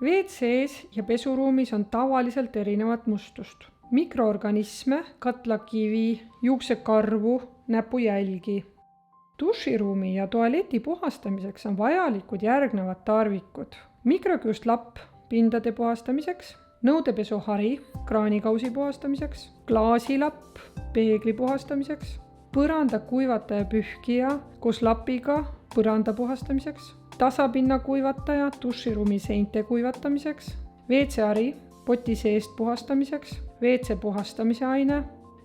WC-s ja pesuruumis on tavaliselt erinevat mustust. Mikroorganisme, katlakivi, juuksekarvu, näpujälgi. Duširuumi ja tualeti puhastamiseks on vajalikud järgnevad tarvikud. Mikrokiustlapp pindade puhastamiseks, nõudepesuhari kraanikausi puhastamiseks, klaasilapp peegli puhastamiseks, põranda kuivataja pühkija koos lapiga põranda puhastamiseks, tasapinna kuivataja duširuumi seinte kuivatamiseks, WC-hari poti seest puhastamiseks, WC puhastamise aine,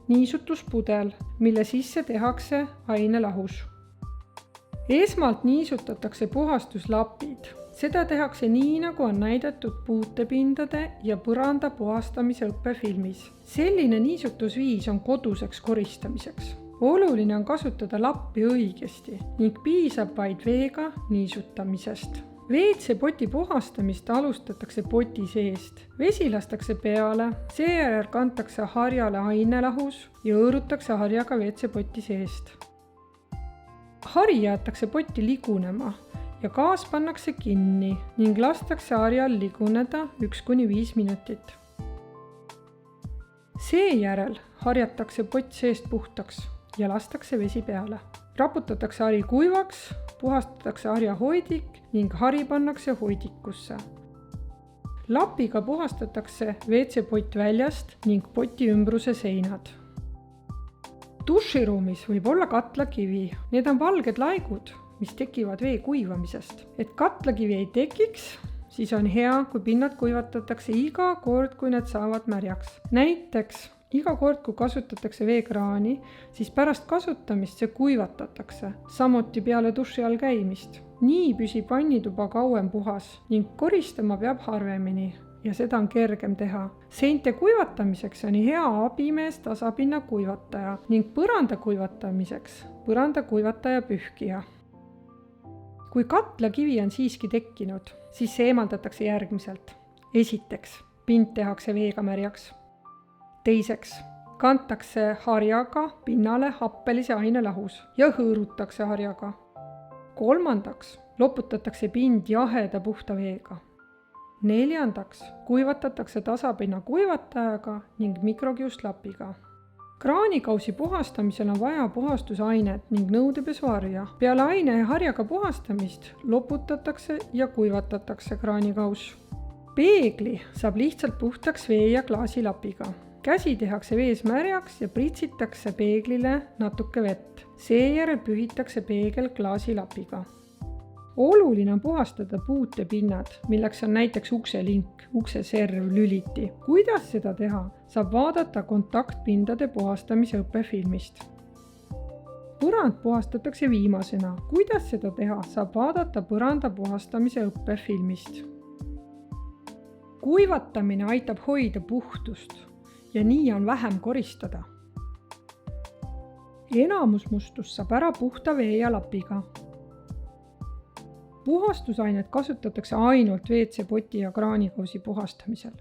niisutuspudel, mille sisse tehakse ainelahus. Esmalt niisutatakse puhastuslapid. Seda tehakse nii, nagu on näidatud puutepindade ja põranda puhastamise õppefilmis. Selline niisutusviis on koduseks koristamiseks. Oluline on kasutada lappi õigesti ning piisab vaid veega niisutamisest. WC-poti puhastamist alustatakse poti seest. Vesi lastakse peale, seejärel kantakse harjale ainelahus ja õõrutakse harjaga WC-poti seest. Hari jäetakse potti ligunema ja gaas pannakse kinni ning lastakse harjal liguneda 1–5 minutit. Seejärel harjatakse pott seest puhtaks ja lastakse vesi peale. Raputatakse hari kuivaks, puhastatakse harja hoidik ning hari pannakse hoidikusse. Lapiga puhastatakse WC-pott väljast ning poti ümbruse seinad. Duširuumis võib olla katlakivi. Need on valged laigud, mis tekivad vee kuivamisest. Et katlakivi ei tekiks, siis on hea, kui pinnad kuivatatakse iga kord, kui need saavad märjaks. Näiteks, iga kord, kui kasutatakse veekraani, siis pärast kasutamist see kuivatatakse, samuti peale duši all käimist. Nii püsib vannituba kauem puhas ning koristama peab harvemini ja seda on kergem teha. Seinte kuivatamiseks on hea abimees tasapinna kuivataja ning põranda kuivatamiseks põranda kuivataja pühkija. Kui katlakivi on siiski tekkinud, siis see eemaldatakse järgmiselt. Esiteks, pind tehakse veega märjaks. Teiseks, kantakse harjaga pinnale happelise ainelahus ja hõõrutakse harjaga. Kolmandaks, loputatakse pind jaheda puhta veega. Neljandaks, kuivatatakse tasapinna kuivatajaga ning mikrokiustlapiga. Kraanikausi puhastamisel on vaja puhastusainet ning nõudepesuharja. Peale aine ja harjaga puhastamist loputatakse ja kuivatatakse kraanikaus. Peegli saab lihtsalt puhtaks vee ja klaasilapiga. Käsi tehakse vees märjaks ja pritsitakse peeglile natuke vett. Seejärel pühitakse peegel klaasilapiga. Oluline on puhastada puutepinnad, milleks on näiteks ukselink, ukseserv, lüliti. Kuidas seda teha, saab vaadata kontaktpindade puhastamise õppefilmist. Põrand puhastatakse viimasena. Kuidas seda teha, saab vaadata põranda puhastamise õppefilmist. Kuivatamine aitab hoida puhtust ja nii on vähem koristada. Enamus mustust saab ära puhta vee ja lapiga. Puhastusainet kasutatakse ainult WC-poti ja kraanikausi puhastamisel.